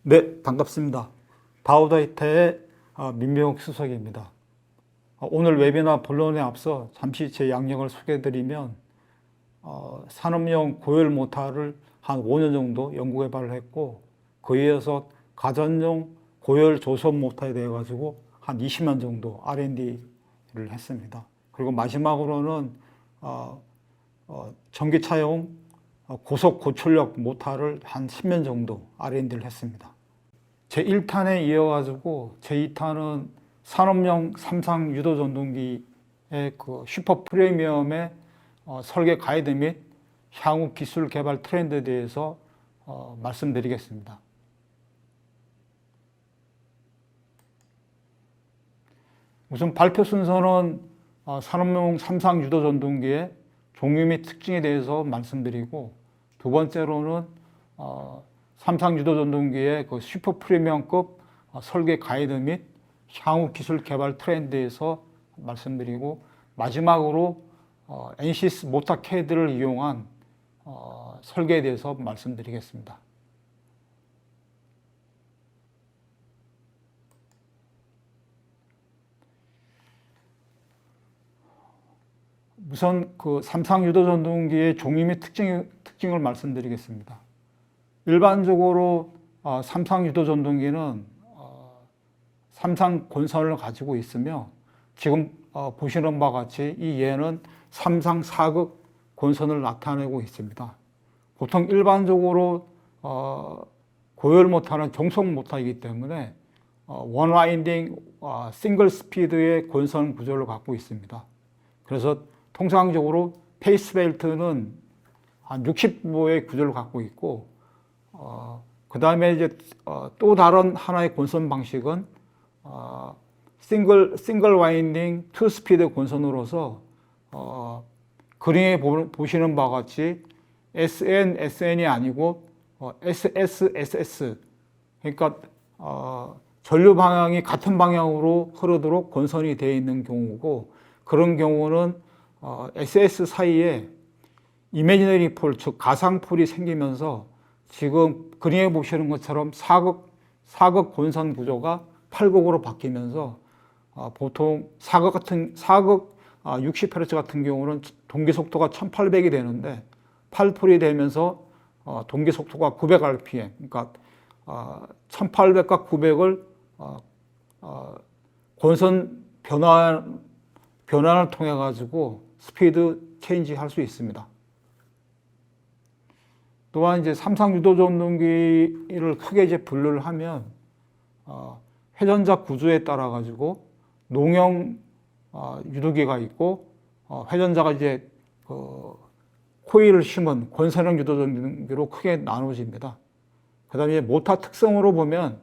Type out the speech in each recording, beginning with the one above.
네, 반갑습니다. 다우다이터의 민병욱 수석입니다. 오늘 웨비나 본론에 앞서 잠시 제 양력을 소개해드리면 산업용 고열 모터를 한 5년 정도 연구 개발을 했고, 그에 이어서 가전용 고열 조선 모터에 대해 가지고 한 20년 정도 R&D를 했습니다. 그리고 마지막으로는 전기차용 고속 고출력 모터를 한 10년 정도 R&D를 했습니다. 제 1탄에 이어가지고 제 2탄은 산업용 삼상 유도 전동기의 그 슈퍼 프리미엄의 설계 가이드 및 향후 기술 개발 트렌드에 대해서 말씀드리겠습니다. 우선 발표 순서는 산업용 삼상 유도 전동기의 종류 및 특징에 대해서 말씀드리고, 두 번째로는 삼상 유도 전동기의 그 슈퍼 프리미엄급 설계 가이드 및 향후 기술 개발 트렌드에서 말씀드리고, 마지막으로 엔시스 모터 캐드를 이용한 설계에 대해서 말씀드리겠습니다. 우선 그 삼상 유도 전동기의 종류 및 특징을 말씀드리겠습니다. 일반적으로 삼상 유도 전동기는 삼상 권선을 가지고 있으며, 지금 보시는 바와 같이 이 얘는 삼상 사극 권선을 나타내고 있습니다. 보통 일반적으로 고열 모터는 종속 모터이기 때문에 원 와인딩 싱글 스피드의 권선 구조를 갖고 있습니다. 그래서 통상적으로 페이스 벨트는 한 60도의 구조를 갖고 있고, 그 다음에 이제 또 다른 하나의 권선 방식은 싱글 와인딩 투 스피드 권선으로서 그림에 보시는 바와 같이 SN, SN이 아니고 SS, SS, 그러니까 전류 방향이 같은 방향으로 흐르도록 권선이 되어 있는 경우고, 그런 경우는 SS 사이에 이미지너리 폴, 즉 가상폴이 생기면서 지금 그림에 보시는 것처럼 사극 권선 구조가 팔극으로 바뀌면서 보통 사극 60Hz 같은 경우는 동기 속도가 1800이 되는데 8폴이 되면서 동기 속도가 900rpm, 그러니까 1800과 900을 권선 변환을 통해 가지고 스피드 체인지 할 수 있습니다. 또한 이제 삼상 유도 전동기를 크게 이제 분류를 하면 회전자 구조에 따라 가지고 농형 유도기가 있고, 회전자가 이제 코일을 심은 권선형 유도 전동기로 크게 나눠집니다. 그다음에 모터 특성으로 보면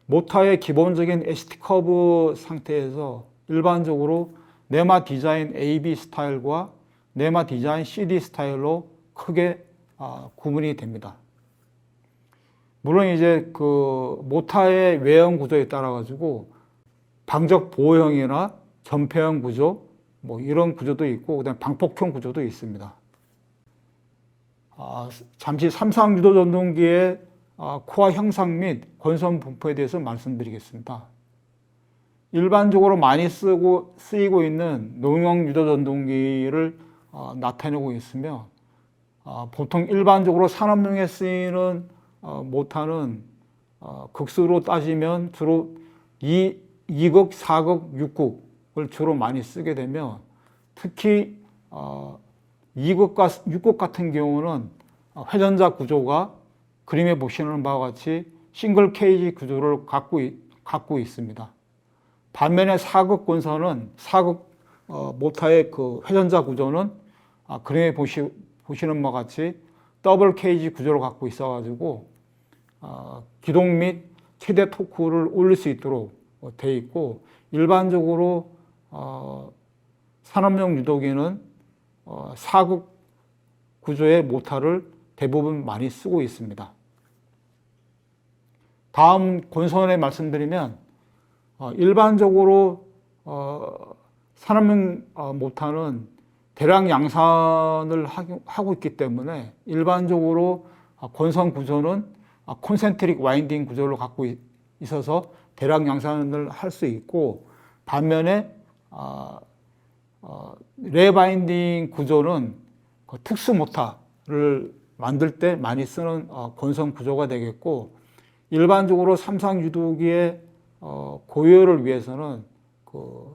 모터의 기본적인 ST 커브 상태에서 일반적으로 네마 디자인 AB 스타일과 네마 디자인 CD 스타일로 크게 구분이 됩니다. 물론 이제 그 모터의 외형 구조에 따라 가지고 방적 보호형이나 전폐형 구조, 뭐 이런 구조도 있고, 그다음에 방폭형 구조도 있습니다. 잠시 삼상 유도 전동기의 코어 형상 및 권선 분포에 대해서 말씀드리겠습니다. 일반적으로 많이 쓰이고 있는 농형 유도 전동기를 나타내고 있으며, 보통 일반적으로 산업용에 쓰이는 모터는 극수로 따지면 주로 2극, 4극, 6극을 주로 많이 쓰게 되며, 특히 2극과 6극 같은 경우는 회전자 구조가 그림에 보시는 바와 같이 싱글 케이지 구조를 갖고 있습니다. 반면에 4극 권선은 4극 모터의 그 회전자 구조는 그림에 보시는 바와 같이 더블 케이지 구조를 갖고 있어 가지고 기동 및 최대 토크를 올릴 수 있도록 되어 있고, 일반적으로 산업용 유도기는 4극 구조의 모터를 대부분 많이 쓰고 있습니다. 다음 권선에 말씀드리면, 일반적으로 산업용 모터는 대량 양산을 하고 있기 때문에 일반적으로 권선 구조는 콘센트릭 와인딩 구조를 갖고 있어서 대량 양산을 할 수 있고, 반면에 레바인딩 구조는 그 특수 모터를 만들 때 많이 쓰는 건선 구조가 되겠고, 일반적으로 삼상 유도기의 고효율을 위해서는 그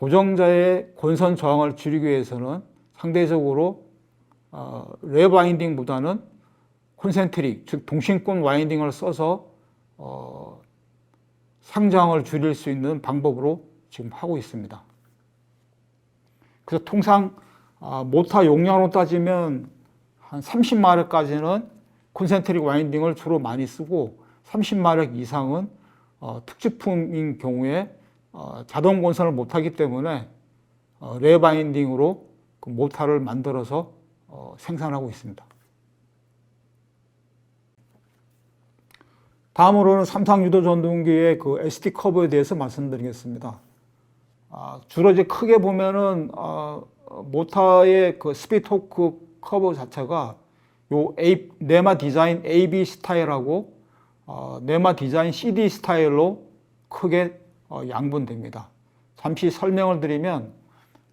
고정자의 건선 저항을 줄이기 위해서는 상대적으로 레바인딩보다는 콘센트릭, 즉 동신권 와인딩을 써서 상저항을 줄일 수 있는 방법으로 지금 하고 있습니다. 그래서 통상 모터 용량으로 따지면 한 30마력까지는 콘센트릭 와인딩을 주로 많이 쓰고, 30마력 이상은 특수품인 경우에 자동 건선을 못하기 때문에 레바인딩으로 그 모터를 만들어서 생산하고 있습니다. 다음으로는 삼상 유도 전동기의 그 SD 커브에 대해서 말씀드리겠습니다. 주로 이제 크게 보면은 모터의 그 스피드 토크 커브 자체가 요 네마 디자인 AB 스타일하고 네마 디자인 CD 스타일로 크게 양분됩니다. 잠시 설명을 드리면,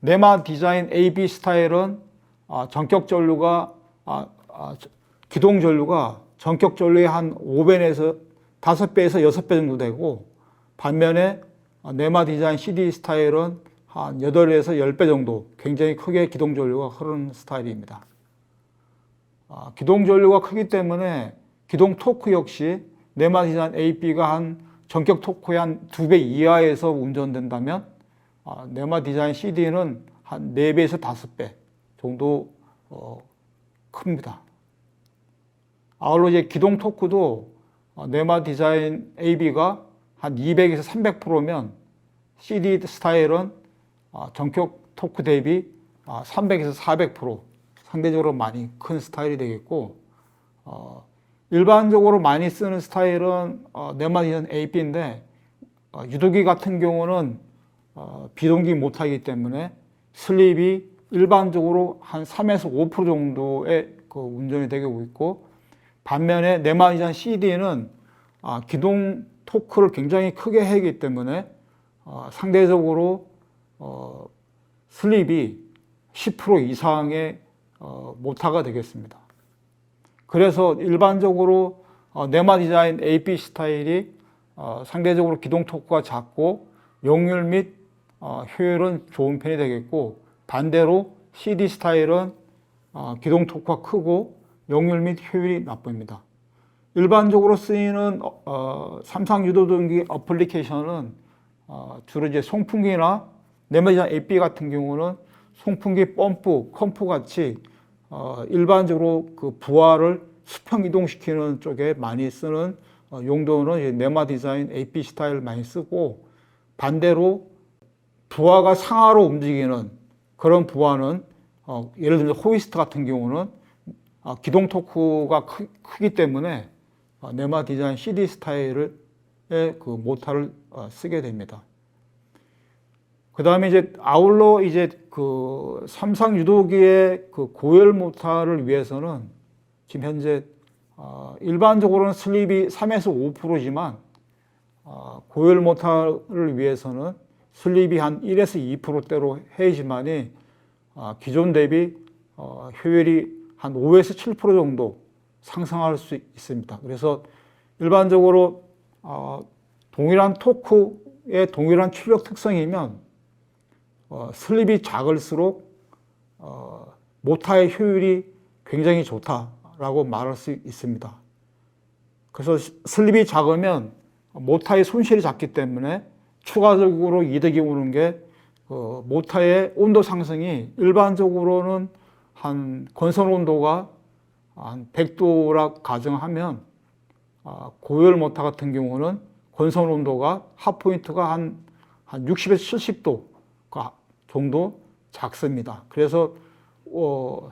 네마 디자인 AB 스타일은 전격 전류가 기동 전류가 전격 전류의 한 5배에서 5배에서 6배 정도 되고, 반면에 네마 디자인 CD 스타일은 한 8에서 10배 정도 굉장히 크게 기동 전류가 흐르는 스타일입니다. 기동 전류가 크기 때문에 기동 토크 역시 네마 디자인 AB가 한 전격 토크의 한 2배 이하에서 운전된다면, 네마 디자인 CD는 한 4배에서 5배 정도 큽니다. 아울러 이제 기동 토크도 네마 디자인 AB가 한 200에서 300%면 CD 스타일은 전격 토크 대비 300에서 400% 상대적으로 많이 큰 스타일이 되겠고, 일반적으로 많이 쓰는 스타일은 네마 디자인 AB인데, 유도기 같은 경우는 비동기 못하기 때문에 슬립이 일반적으로 한 3에서 5% 정도의 그 운전이 되고 있고, 반면에 네마 디자인 CD는 기동 토크를 굉장히 크게 하기 때문에 상대적으로 슬립이 10% 이상의 모터가 되겠습니다. 그래서 일반적으로 네마 디자인 AB 스타일이 상대적으로 기동 토크가 작고 용률 및 효율은 좋은 편이 되겠고, 반대로 CD 스타일은 기동 토크가 크고 용률 및 효율이 나쁩니다. 일반적으로 쓰이는 삼상 유도전기 어플리케이션은 주로 이제 송풍기나 네마 디자인 AB 같은 경우는 송풍기 펌프, 컴프 같이 일반적으로 그 부하를 수평 이동시키는 쪽에 많이 쓰는 용도는 네마 디자인 AP 스타일 많이 쓰고, 반대로 부하가 상하로 움직이는 그런 부하는 예를 들면 호이스트 같은 경우는 기동 토크가 크기 때문에 네마 디자인 CD 스타일의 그 모터를 쓰게 됩니다. 그 다음에 이제 아울러 이제 그 삼상 유도기의 그 고열 모터를 위해서는 지금 현재 일반적으로는 슬립이 3에서 5%지만 고열 모터를 위해서는 슬립이 한 1에서 2%대로 해야지만이 기존 대비 효율이 한 5에서 7% 정도 상승할 수 있습니다. 그래서 일반적으로 동일한 토크의 동일한 출력 특성이면 슬립이 작을수록 모터의 효율이 굉장히 좋다라고 말할 수 있습니다. 그래서 슬립이 작으면 모터의 손실이 작기 때문에 추가적으로 이득이 오는 게 모터의 온도 상승이 일반적으로는 한 건선 온도가 한 100도라 가정하면 고열 모터 같은 경우는 건선 온도가 핫포인트가 한 60에서 70도 정도 작습니다. 그래서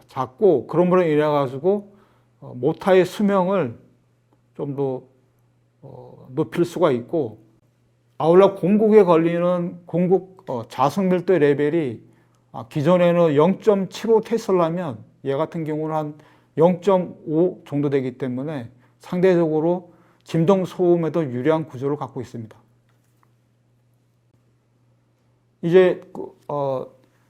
작고 그런 인해 가지고 모터의 수명을 좀 더 높일 수가 있고, 아울러 공국에 걸리는 공국 자석 밀도 레벨이 기존에는 0.75 테슬라면 얘 같은 경우는 한 0.5 정도 되기 때문에 상대적으로 진동 소음에도 유리한 구조를 갖고 있습니다. 이제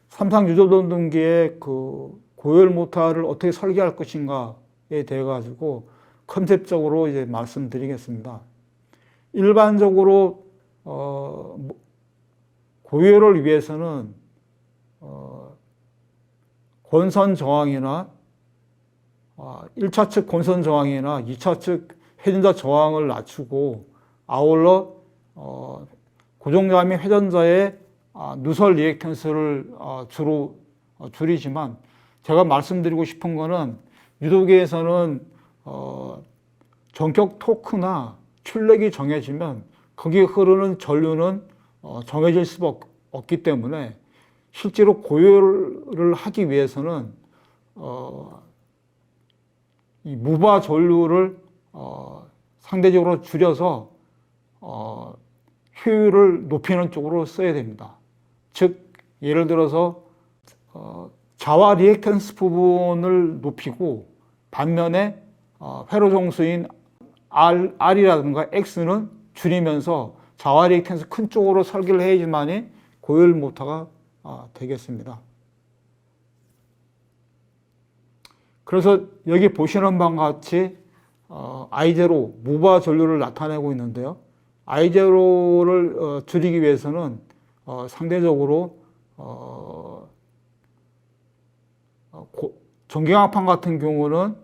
삼상 유조전동기의 고열 모터를 어떻게 설계할 것인가에 대해 가지고 컨셉적으로 이제 말씀드리겠습니다. 일반적으로 고열을 위해서는 권선 저항이나 1차 측 권선 저항이나 2차 측 회전자 저항을 낮추고 아울러 고정자 및 회전자의 누설 리액턴스를 주로 줄이지만 제가 말씀드리고 싶은 거는 유도기에서는 전격 토크나 출력이 정해지면 거기에 흐르는 전류는 정해질 수가 없기 때문에 실제로 고열을 하기 위해서는 이 무바 전류를 상대적으로 줄여서 효율을 높이는 쪽으로 써야 됩니다. 즉 예를 들어서 자와 리액턴스 부분을 높이고 반면에 회로 정수인 R이라든가 X는 줄이면서 자와 리액턴스 큰 쪽으로 설계를 해야지만이 고열 모터가 되겠습니다. 그래서 여기 보시는 바와 같이 I0 무바 전류를 나타내고 있는데요. I0를 줄이기 위해서는 상대적으로 전기광판 같은 경우는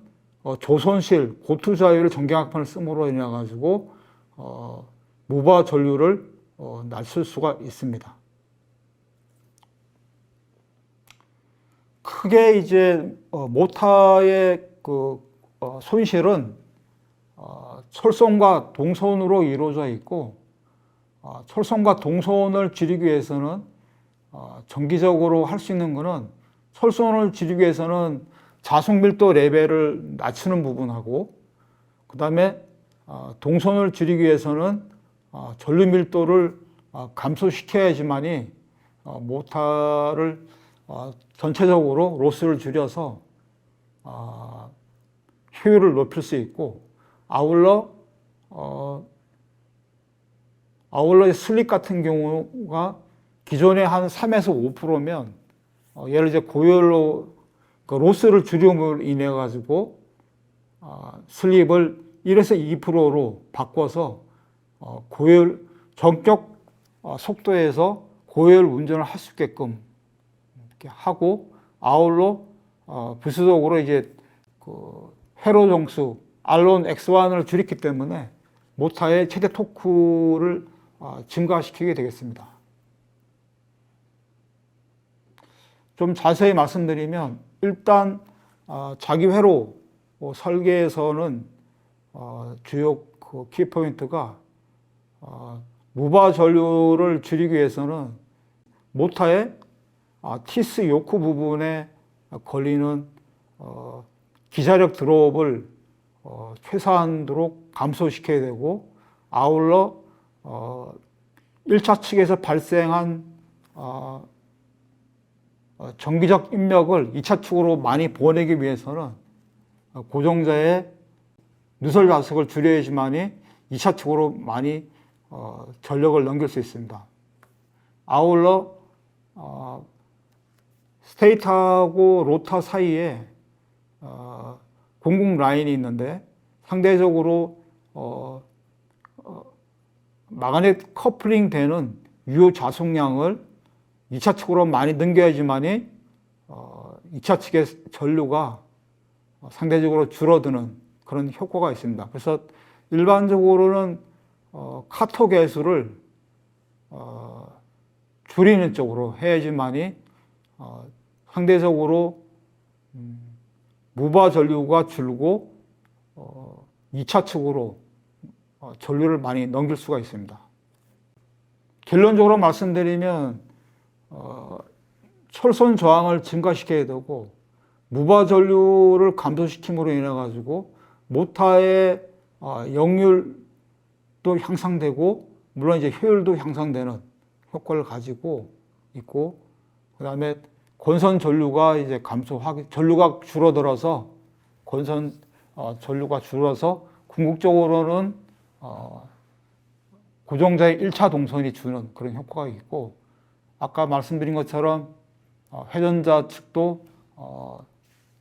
조선실 고투 자유의 전기광판을 씀으로 인해 가지고 무바 전류를 낮출 수가 있습니다. 크게 이제 모터의 손실은 철선과 동선으로 이루어져 있고 철선과 동선을 줄이기 위해서는 정기적으로 할 수 있는 것은 철선을 줄이기 위해서는 자속 밀도 레벨을 낮추는 부분하고 그 다음에 동선을 줄이기 위해서는 전류 밀도를 감소시켜야지만이 모터를 전체적으로 로스를 줄여서 효율을 높일 수 있고 아울러 슬립 같은 경우가 기존에 한 3에서 5%면 예를 들어 고열로 로스를 줄임으로 인해 가지고 슬립을 1에서 2%로 바꿔서 고열 정격 속도에서 고열 운전을 할 수 있게끔 이렇게 하고 아울러 부수적으로 이제 회로 정수 R1, X1을 줄였기 때문에 모터의 최대 토크를 증가시키게 되겠습니다. 좀 자세히 말씀드리면 일단 자기 회로 설계에서는 주요 키포인트가 무바 전류를 줄이기 위해서는 모터의 티스 요크 부분에 걸리는 기자력 드롭을 최소한도록 감소시켜야 되고 아울러 1차 측에서 발생한 전기적 입력을 2차 측으로 많이 보내기 위해서는 고정자의 누설 자석을 줄여야지만이 2차 측으로 많이 전력을 넘길 수 있습니다. 아울러 스테이터하고 로터 사이에 공공 라인이 있는데 상대적으로 마그넷 커플링 되는 유효 자속량을 2차 측으로 많이 넘겨야지만이 2차 측의 전류가 상대적으로 줄어드는 그런 효과가 있습니다. 그래서 일반적으로는 카터 개수를 줄이는 쪽으로 해야지만이 상대적으로 무바 전류가 줄고 2차 측으로 전류를 많이 넘길 수가 있습니다. 결론적으로 말씀드리면 철선 저항을 증가시켜야 되고 무바 전류를 감소시킴으로 인해 가지고 모터의 역률도 향상되고 물론 이제 효율도 향상되는 효과를 가지고 있고 그 다음에 권선 전류가 이제 전류가 줄어들어서 권선 전류가 줄어서 궁극적으로는 고정자의 1차 동선이 주는 그런 효과가 있고, 아까 말씀드린 것처럼 회전자 측도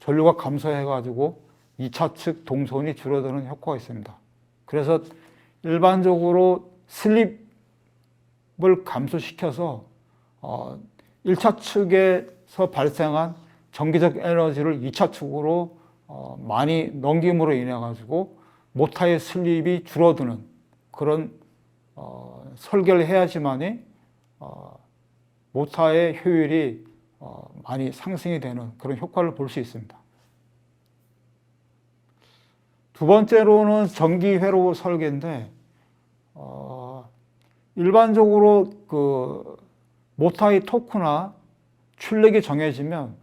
전류가 감소해가지고 2차 측 동선이 줄어드는 효과가 있습니다. 그래서 일반적으로 슬립을 감소시켜서 1차 측에서 발생한 전기적 에너지를 2차 측으로 많이 넘김으로 인해 가지고 모타의 슬립이 줄어드는 그런 설계를 해야지만이 모타의 효율이 많이 상승이 되는 그런 효과를 볼 수 있습니다. 두 번째로는 전기 회로 설계인데, 일반적으로 그 모타의 토크나 출력이 정해지면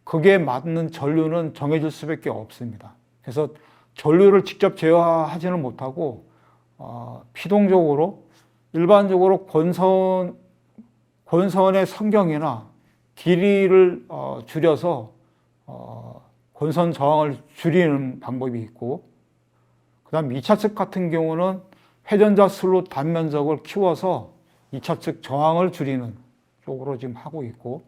거기에 맞는 전류는 정해질 수밖에 없습니다. 그래서 전류를 직접 제어하지는 못하고 피동적으로 일반적으로 권선의 성경이나 길이를 줄여서 권선 저항을 줄이는 방법이 있고, 그 다음 2차 측 같은 경우는 회전자 슬롯 단면적을 키워서 2차 측 저항을 줄이는 쪽으로 지금 하고 있고,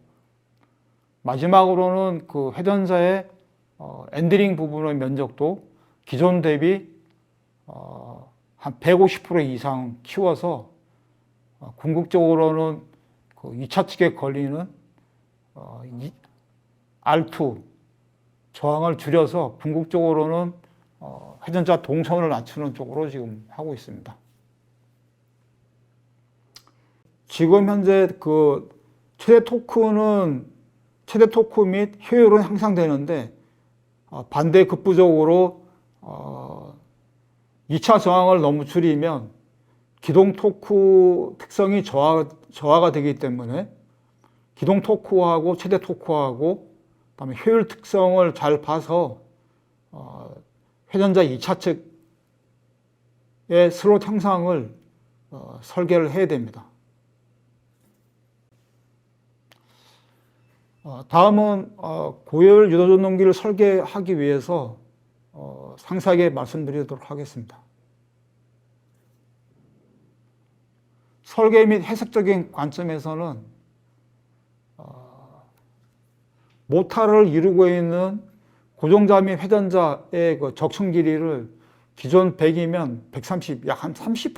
마지막으로는 그 회전자의 엔드링 부분의 면적도 기존 대비 한 150% 이상 키워서 궁극적으로는 그 2차 측에 걸리는 R2 저항을 줄여서 궁극적으로는 회전자 동선을 낮추는 쪽으로 지금 하고 있습니다. 지금 현재 그 최대 토크 및 효율은 향상되는데, 반대 극부적으로 2차 저항을 너무 줄이면 기동 토크 특성이 저하가 되기 때문에 기동 토크하고 최대 토크하고 그다음에 효율 특성을 잘 봐서 회전자 2차 측의 슬롯 형상을 설계를 해야 됩니다. 다음은 고효율 유도전동기를 설계하기 위해서 상세하게 말씀드리도록 하겠습니다. 설계 및 해석적인 관점에서는 모타를 이루고 있는 고정자 및 회전자의 그 적층 길이를 기존 100이면 130, 약 한 30%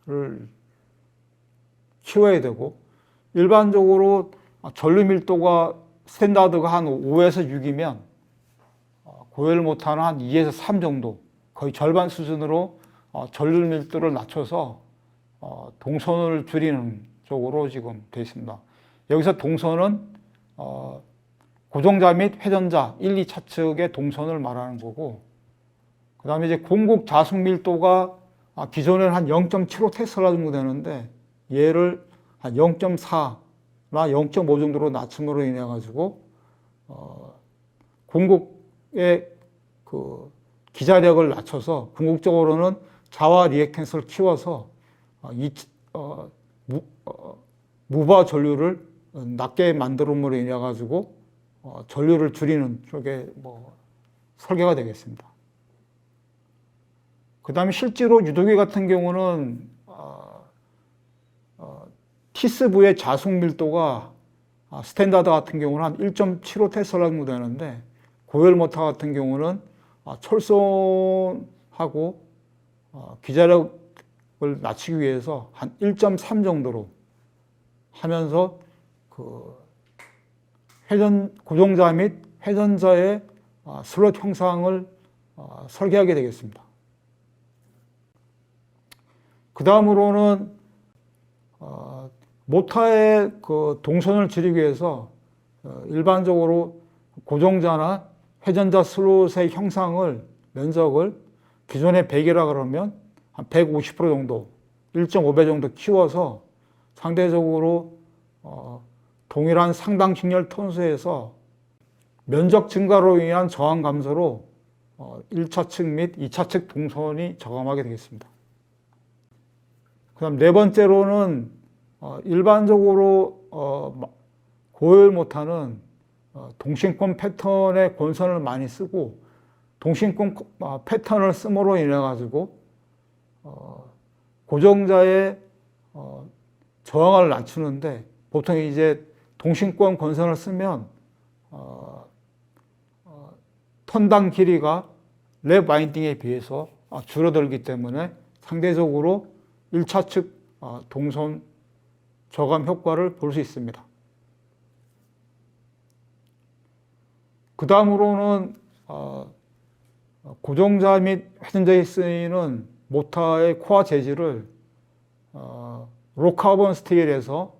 정도를 키워야 되고, 일반적으로 전류 밀도가 스탠다드가 한 5에서 6이면 고효율 모타는 한 2에서 3 정도, 거의 절반 수준으로 전류 밀도를 낮춰서 동선을 줄이는 쪽으로 지금 되어 있습니다. 여기서 동선은 고정자 및 회전자 1, 2차 측의 동선을 말하는 거고, 그 다음에 이제 공급 자숙 밀도가 기존에는 한 0.75 테슬라 정도 되는데, 얘를 한 0.4나 0.5 정도로 낮춤으로 인해 가지고 공급의 그 기자력을 낮춰서 궁극적으로는 자와 리액턴스를 키워서 무바 전류를 낮게 만들음으로 인해 가지고 전류를 줄이는 쪽에 설계가 되겠습니다. 그 다음에 실제로 유도기 같은 경우는 티스부의 자숙 밀도가 스탠다드 같은 경우는 한 1.75 테슬라 정도 되는데, 고효율 모터 같은 경우는 철선하고 기자력을 낮추기 위해서 한 1.3 정도로 하면서 그 고정자 및 회전자의 슬롯 형상을 설계하게 되겠습니다. 그 다음으로는 모타의 그 동선을 줄이기 위해서 일반적으로 고정자나 회전자 슬롯의 형상을 면적을 기존의 100이라 그러면 한 150% 정도, 1.5배 정도 키워서 상대적으로 동일한 상당 직렬 톤수에서 면적 증가로 인한 저항 감소로 1차 측 및 2차 측 동선이 저감하게 되겠습니다. 그 다음 네 번째로는 일반적으로 고효율 모타는 동심권 패턴의 권선을 많이 쓰고, 동신권 패턴을 씀으로 인해 가지고 고정자의 저항을 낮추는데, 보통 이제 동신권 권선을 쓰면 턴당 길이가 랩 와인딩에 비해서 줄어들기 때문에 상대적으로 1차 측 동선 저감 효과를 볼 수 있습니다. 그 다음으로는 고정자 및 회전자에 쓰이는 모터의 코어 재질을 로카본 스틸에서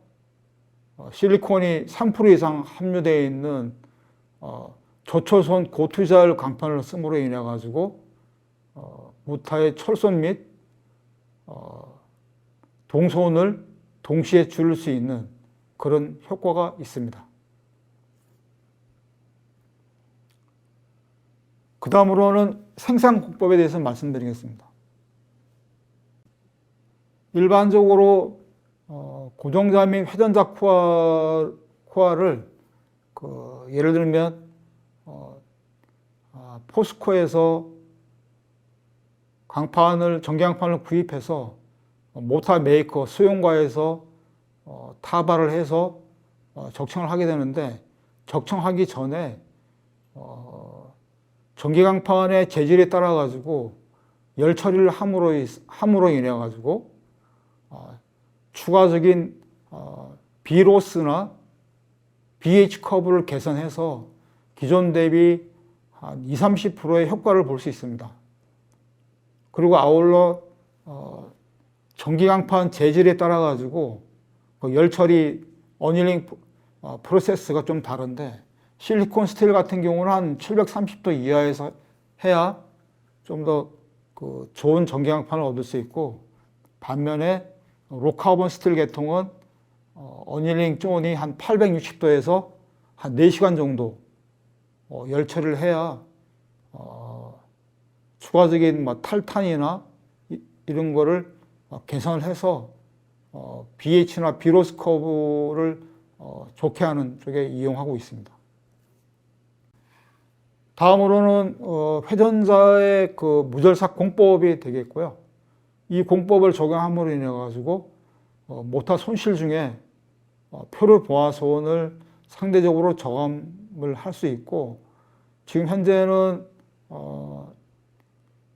실리콘이 3% 이상 함유되어 있는 저초선 고투자율 강판을 씀으로 인해 가지고 모터의 철선 및 동선을 동시에 줄일 수 있는 그런 효과가 있습니다. 그 다음으로는 생산 공법에 대해서 말씀드리겠습니다. 일반적으로 고정자 및 회전자 코어를 예를 들면 포스코에서 전기강판을 구입해서 모터 메이커 수용과에서 타발을 해서 적청을 하게 되는데, 적청하기 전에 전기강판의 재질에 따라 가지고 열 처리를 함으로 인해 가지고 추가적인 B로스나 BH 커브를 개선해서 기존 대비 한 20-30%의 효과를 볼 수 있습니다. 그리고 아울러 전기강판 재질에 따라 가지고 열 처리 어닐링 프로세스가 좀 다른데, 실리콘 스틸 같은 경우는 한 730도 이하에서 해야 좀 더 좋은 전기강판을 얻을 수 있고, 반면에 로카본 스틸 계통은 어닐링 존이 한 860도에서 한 4시간 정도 열 처리를 해야 추가적인 탈탄이나 이런 거를 개선을 해서 BH나 비로스 커브를 좋게 하는 쪽에 이용하고 있습니다. 다음으로는 회전자의 무절삭 공법이 되겠고요. 이 공법을 적용함으로 인해 가지고 모터 손실 중에 표류 보아선을 상대적으로 저감을 할 수 있고, 지금 현재는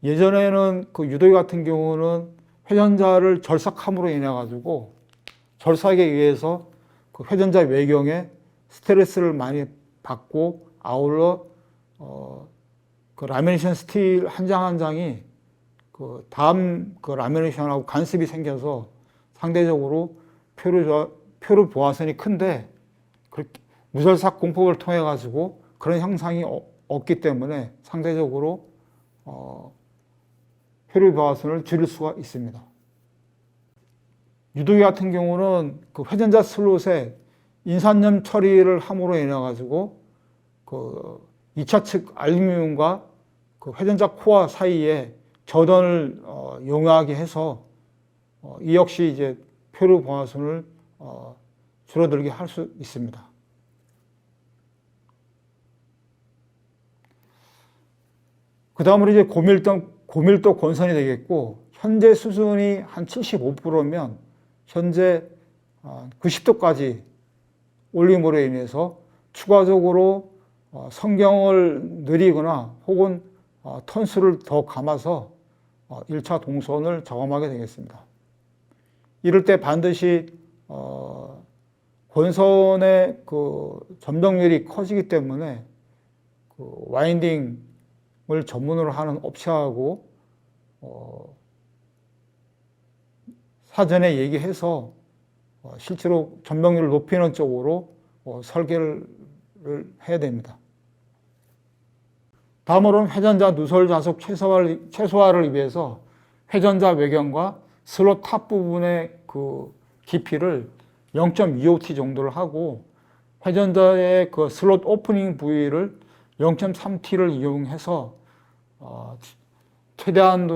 예전에는 유도기 같은 경우는 회전자를 절삭함으로 인해 가지고 절삭에 의해서 회전자 외경에 스트레스를 많이 받고, 아울러 라미네이션 스틸 한 장 한 장이 다음 라미네이션하고 간섭이 생겨서 상대적으로 표류 보아선이 큰데, 무절삭 공법을 통해 가지고 그런 형상이 없기 때문에 상대적으로 표류 보아선을 줄일 수가 있습니다. 유도기 같은 경우는 회전자 슬롯에 인산염 처리를 함으로 인해 가지고 2차 측 알루미늄과 회전자 코어 사이에 저던을 용이하게 해서 이 역시 이제 표류 보아선을 줄어들게 할 수 있습니다. 그 다음으로 이제 고밀도 권선이 되겠고, 현재 수준이 한 75%면 현재 90도까지 올림으로 인해서 추가적으로 성경을 느리거나 혹은 턴수를 더 감아서 1차 동선을 저감하게 되겠습니다. 이럴 때 반드시 권선의 점동률이 커지기 때문에 와인딩을 전문으로 하는 업체하고 사전에 얘기해서 실제로 전동률을 높이는 쪽으로 설계를 해야 됩니다. 다음으로는 회전자 누설 자속 최소화를 위해서 회전자 외경과 슬롯 탑 부분의 깊이를 0.25T 정도를 하고, 회전자의 슬롯 오프닝 부위를 0.3T를 이용해서 최대한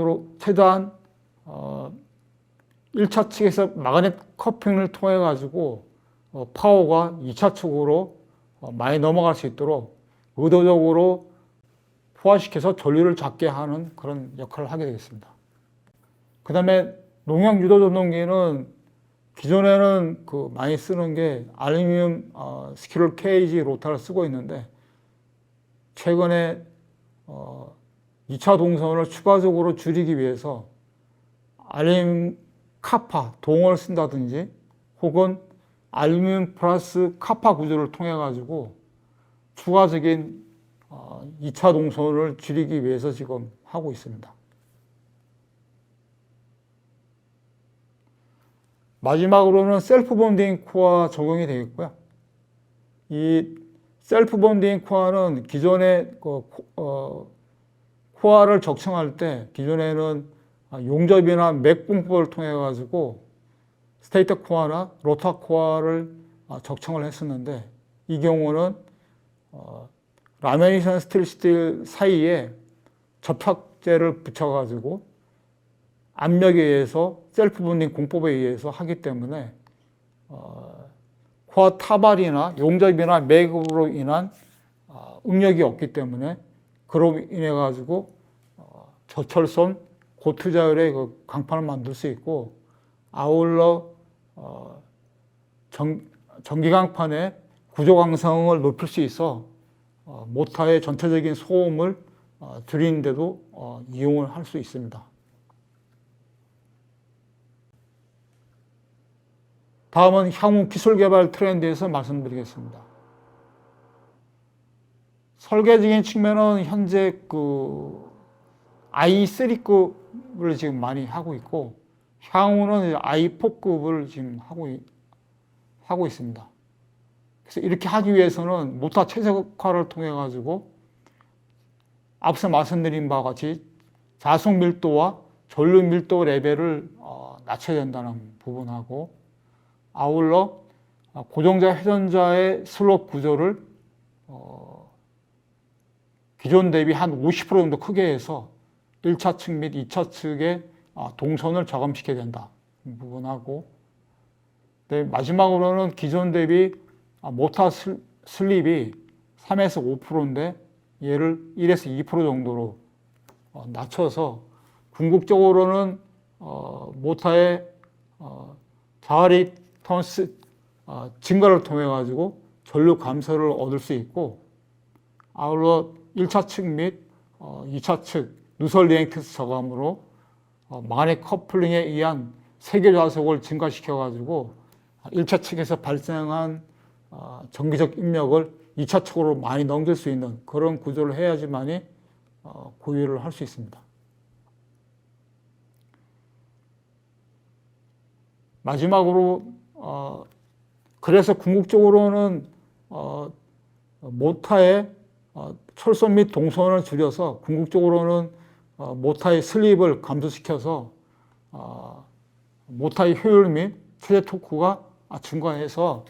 1차 측에서 마그넷 커핑을 통해 가지고 파워가 2차 측으로 많이 넘어갈 수 있도록 의도적으로 포화시켜서 전류를 작게 하는 그런 역할을 하게 되겠습니다. 그 다음에 농약 유도 전동기는 기존에는 많이 쓰는 게 알루미늄 스퀴럴 케이지 로터를 쓰고 있는데, 최근에 2차 동선을 추가적으로 줄이기 위해서 알루미늄 카파 동을 쓴다든지, 혹은 알루미늄 플러스 카파 구조를 통해 가지고 추가적인 2차 동선을 줄이기 위해서 지금 하고 있습니다. 마지막으로는 셀프 본딩 코어 적용이 되겠고요. 이 셀프 본딩 코어는 기존의 코어를 적층할 때, 기존에는 용접이나 맥 공법을 통해 가지고 스테이터 코어나 로터 코어를 적층을 했었는데, 이 경우는 라미네이션 스틸 사이에 접착제를 붙여가지고 압력에 의해서 셀프 본딩 공법에 의해서 하기 때문에 코어 타발이나 용접이나 맥으로 인한 응력이 없기 때문에, 그로 인해 가지고 저철선 고투자율의 강판을 만들 수 있고, 아울러 전기 강판의 구조 강성을 높일 수 있어 모터의 전체적인 소음을 줄이는 데도 이용을 할 수 있습니다. 다음은 향후 기술 개발 트렌드에서 말씀드리겠습니다. 설계적인 측면은 현재 i3급을 지금 많이 하고 있고, 향후는 i4급을 지금 하고 있습니다. 그래서 이렇게 하기 위해서는 모터 최적화를 통해 가지고 앞서 말씀드린 바와 같이 자속 밀도와 전류 밀도 레벨을 낮춰야 된다는 부분하고, 아울러 고정자 회전자의 슬롭 구조를 기존 대비 한 50% 정도 크게 해서 1차 측 및 2차 측의 동선을 저감시켜야 된다 부분하고, 네, 마지막으로는 기존 대비 모터 슬립이 3에서 5%인데 얘를 1에서 2% 정도로 낮춰서 궁극적으로는 모터의 자리 턴스 증가를 통해 가지고 전류 감소를 얻을 수 있고, 아울러 1차 측 및 2차 측 누설 리액턴스 저감으로 마그넷 커플링에 의한 세계 좌속을 증가시켜 가지고 1차 측에서 발생한 전기적 입력을 2차 측으로 많이 넘길 수 있는 그런 구조를 해야지만이 고유를 할 수 있습니다. 마지막으로 그래서 궁극적으로는 모터의 철선 및 동선을 줄여서 궁극적으로는 모터의 슬립을 감소시켜서 모터의 효율 및 최대 토크가 증가해서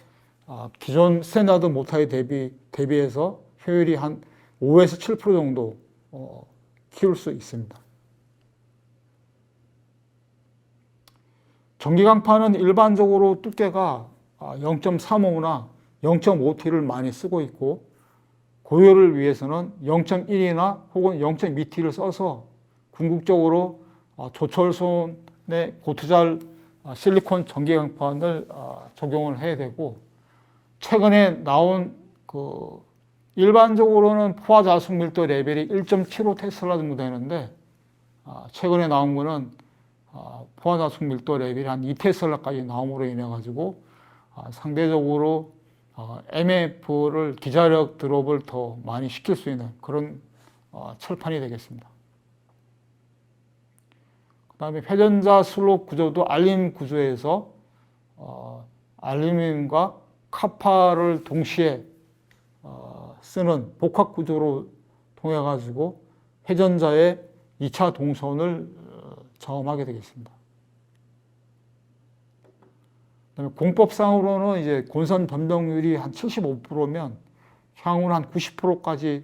기존 스탠다드 모터에 대비해서 효율이 한 5에서 7% 정도 키울 수 있습니다. 전기 강판은 일반적으로 두께가 0.35나 0.5T를 많이 쓰고 있고, 고효를 위해서는 0.1이나 혹은 0.2T를 써서 궁극적으로 조철선의 고투잘 실리콘 전기 강판을 적용을 해야 되고, 최근에 나온 일반적으로는 포화 자속 밀도 레벨이 1.75 테슬라 정도 되는데, 최근에 나온 거는 포화 자속 밀도 레벨이 한 2테슬라까지 나옴으로 인해 가지고 상대적으로 MF를 기자력 드롭을 더 많이 시킬 수 있는 그런 철판이 되겠습니다. 그 다음에 회전자 슬롭 구조도 알루미늄 구조에서 알루미늄과 카파를 동시에 쓰는 복합 구조로 통해 가지고 회전자의 2차 동선을 저음하게 되겠습니다. 그다음에 공법상으로는 이제 권선 변동률이 한 75%면 향후는 한 90%까지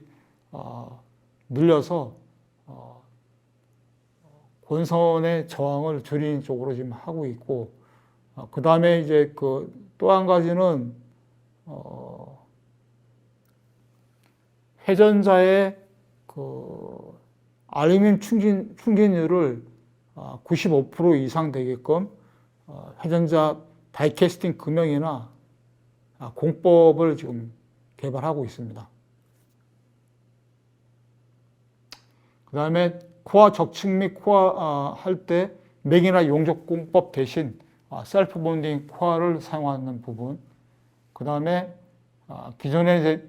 늘려서 권선의 저항을 줄이는 쪽으로 지금 하고 있고, 그 다음에 이제 또 한 가지는 회전자의 알루미늄 충진율을 95% 이상 되게끔 회전자 다이캐스팅 금형이나 공법을 지금 개발하고 있습니다. 그 다음에 코어 적층 및 코어 할 때 맥이나 용접 공법 대신 셀프 본딩 코어를 사용하는 부분. 그 다음에 기존에 이제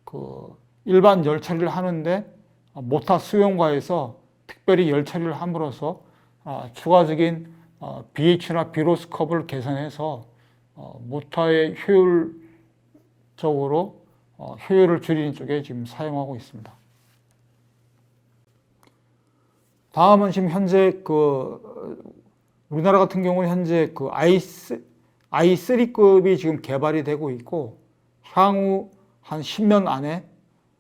그 일반 열 처리를 하는데 모타 수용과에서 특별히 열 처리를 함으로써 추가적인 BH나 비로스 컵을 개선해서 모타의 효율적으로 효율을 줄이는 쪽에 지금 사용하고 있습니다. 다음은 지금 현재 우리나라 같은 경우는 현재 i3급이 지금 개발이 되고 있고, 향후 한 10년 안에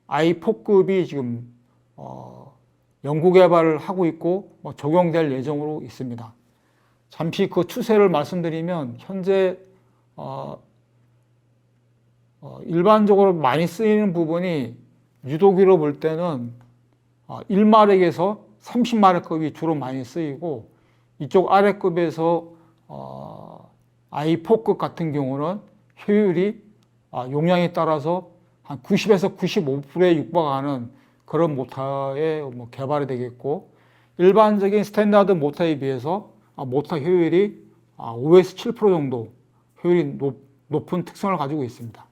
i4급이 지금 연구 개발을 하고 있고 적용될 예정으로 있습니다. 잠시 그 추세를 말씀드리면, 현재 일반적으로 많이 쓰이는 부분이 유도기로 볼 때는 1마력에서 30마력급이 주로 많이 쓰이고, 이쪽 아래급에서 i4급 같은 경우는 효율이 용량에 따라서 한 90에서 95%에 육박하는 그런 모터에 개발이 되겠고, 일반적인 스탠다드 모터에 비해서 모터 효율이 5에서 7% 정도 효율이 높은 특성을 가지고 있습니다.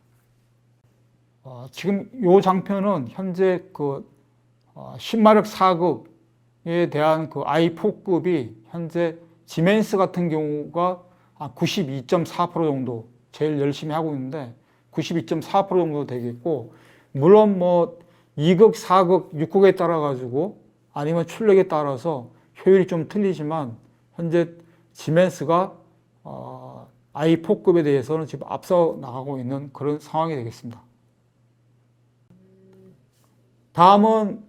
지금 이 장표는 현재 10마력 4급에 대한 i4급이 현재 지멘스 같은 경우가 92.4% 정도 제일 열심히 하고 있는데 92.4% 정도 되겠고, 물론 2극, 4극, 6극에 따라 가지고 아니면 출력에 따라서 효율이 좀 틀리지만 현재 지멘스가 i4급에 대해서는 지금 앞서 나가고 있는 그런 상황이 되겠습니다. 다음은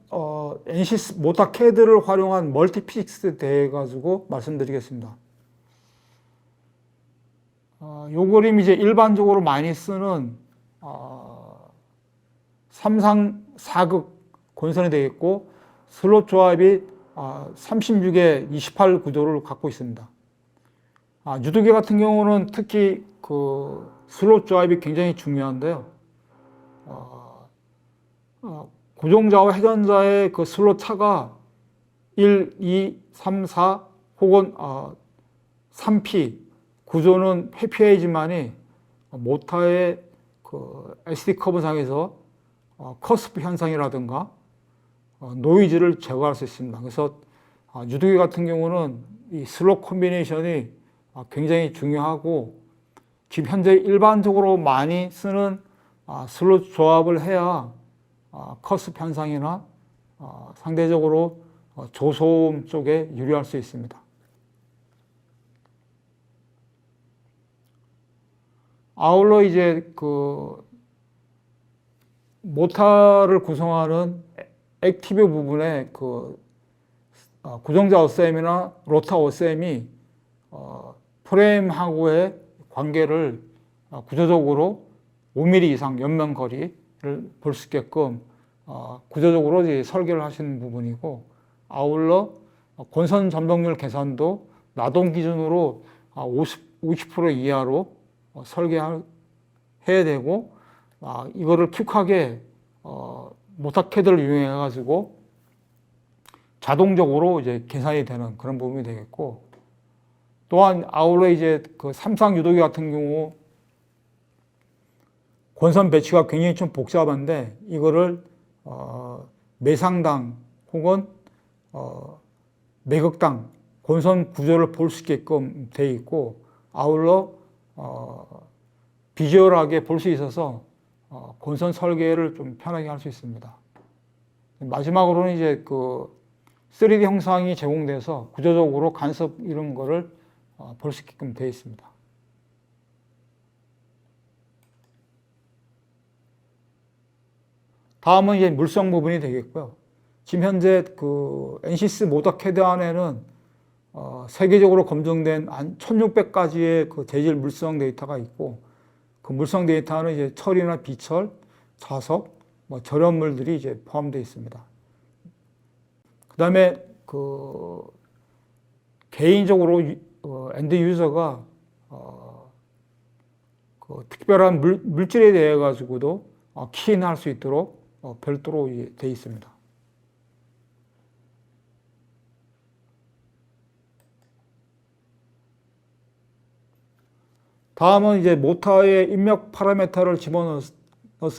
NC 모타 CAD를 활용한 멀티피직스에 대해 가지고 말씀드리겠습니다. 요 그림이 이제 일반적으로 많이 쓰는 삼상 4극 권선이 되겠고, 슬롯 조합이 36에 28 구조를 갖고 있습니다. 유도기 같은 경우는 특히 슬롯 조합이 굉장히 중요한데요. 고정자와 회전자의 슬롯 차가 1, 2, 3, 4 혹은 3P 구조는 회피해야지만이 모터의 SD 커브 상에서 커스프 현상이라든가 노이즈를 제거할 수 있습니다. 그래서 유도기 같은 경우는 이 슬롯 콤비네이션이 굉장히 중요하고, 지금 현재 일반적으로 많이 쓰는 슬롯 조합을 해야 커스프 현상이나 상대적으로 조소음 쪽에 유리할 수 있습니다. 아울러 이제 모터를 구성하는 액티브 부분에 고정자 OCM이나 로터 OCM이 프레임하고의 관계를 구조적으로 5mm 이상 연면거리를 볼 수 있게끔 구조적으로 이제 설계를 하시는 부분이고, 아울러 권선 전동률 계산도 나동 기준으로 50% 이하로 설계해야 되고, 이거를 퀵하게 모타 CAD를 이용해 가지고 자동적으로 이제 계산이 되는 그런 부분이 되겠고, 또한 아울러 이제 삼상 유도기 같은 경우 권선 배치가 굉장히 좀 복잡한데, 이거를 매상당 혹은 매극당 권선 구조를 볼 수 있게끔 되어 있고, 아울러 비주얼하게 볼 수 있어서 권선 설계를 좀 편하게 할 수 있습니다. 마지막으로는 이제 3D 형상이 제공돼서 구조적으로 간섭 이런 거를 볼 수 있게끔 되어 있습니다. 다음은 이제 물성 부분이 되겠고요. 지금 현재 NCS 모터 CAD 안에는 세계적으로 검증된 한 1600가지의 재질 물성 데이터가 있고, 그 물성 데이터는 이제 철이나 비철, 자석, 절연물들이 이제 포함되어 있습니다. 그다음에 개인적으로 엔드 유저가 특별한 물질에 대해 가지고도 키인할 수 있도록 별도로 되어 있습니다. 다음은 이제 모타에 입력 파라미터를 집어넣었을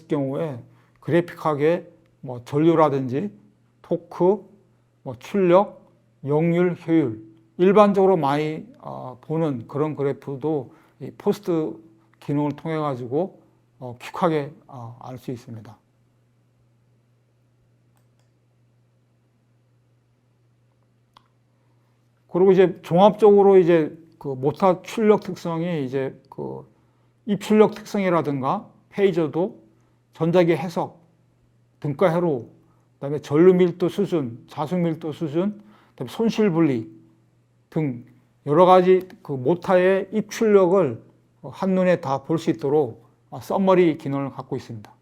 경우에 그래픽하게 전류라든지 토크, 출력, 역률, 효율, 일반적으로 많이 보는 그런 그래프도 이 포스트 기능을 통해 가지고 퀵하게 알 수 있습니다. 그리고 이제 종합적으로 이제 모타 출력 특성이 이제 입출력 특성이라든가 페이저도, 전자기 해석, 등가 회로, 그다음에 전류 밀도 수준, 자수 밀도 수준, 그다음에 손실 분리 등 여러 가지 모타의 입출력을 한눈에 다 볼 수 있도록 서머리 기능을 갖고 있습니다.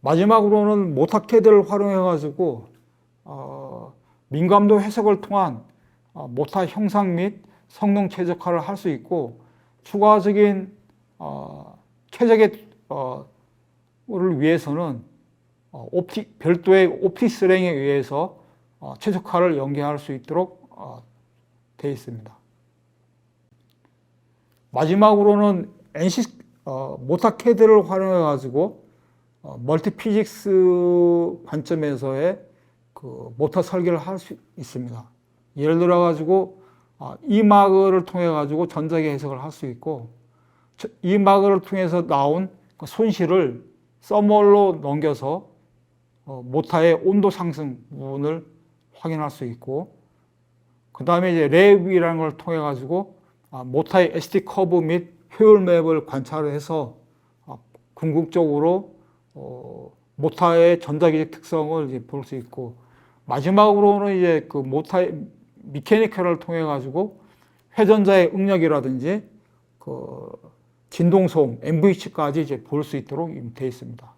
마지막으로는 모타캐드를 활용해 가지고 민감도 해석을 통한 모타 형상 및 성능 최적화를 할 수 있고, 추가적인 최적의 를 위해서는 별도의 옵티스랭에 의해서 최적화를 연계할 수 있도록 되어 있습니다. 마지막으로는 모타캐드를 활용해 가지고 멀티피직스 관점에서의 모터 설계를 할 수 있습니다. 예를 들어 가지고 이마그를 통해 가지고 전자기 해석을 할 수 있고, 이마그를 통해서 나온 손실을 서멀로 넘겨서 모타의 온도 상승 부분을 확인할 수 있고, 그 다음에 이제 랩이라는 걸 통해 가지고 모타의 SD 커브 및 효율 맵을 관찰해서 궁극적으로 모타의 전자기적 특성을 이제 볼 수 있고, 마지막으로는 이제 모타의 미케니컬을 통해 가지고 회전자의 응력이라든지 진동 소음, MVH까지 이제 볼 수 있도록 되어 있습니다.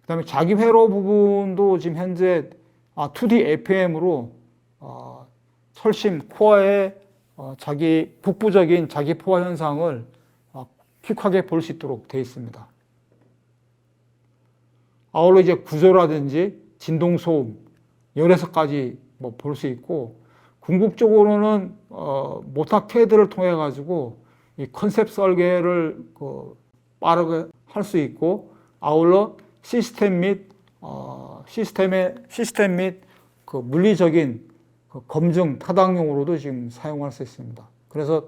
그다음에 자기 회로 부분도 지금 현재 2D FM으로 철심 코어의 북부적인 자기 포화 현상을 퀵하게 볼 수 있도록 되어 있습니다. 아울러 이제 구조라든지 진동 소음, 열에서까지 볼 수 있고, 궁극적으로는 모타 캐드를 통해 가지고 이 컨셉 설계를 빠르게 할 수 있고, 아울러 시스템 및 물리적인 검증 타당용으로도 지금 사용할 수 있습니다. 그래서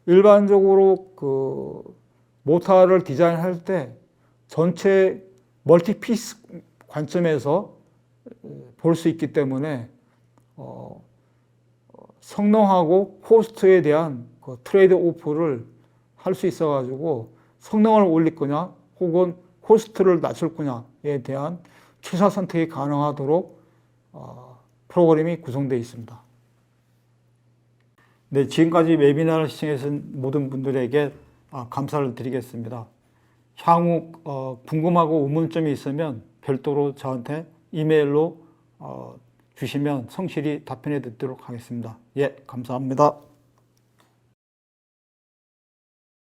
일반적으로 모타를 디자인할 때 전체 멀티피스 관점에서 볼 수 있기 때문에 성능하고 코스트에 대한 트레이드 오프를 할 수 있어 가지고 성능을 올릴 거냐 혹은 코스트를 낮출 거냐에 대한 취사 선택이 가능하도록 프로그램이 구성되어 있습니다. 네, 지금까지 웨비나를 시청해주신 모든 분들에게 감사를 드리겠습니다. 향후 궁금하고 의문점이 있으면 별도로 저한테 이메일로 주시면 성실히 답변해 드리도록 하겠습니다. 예, 감사합니다.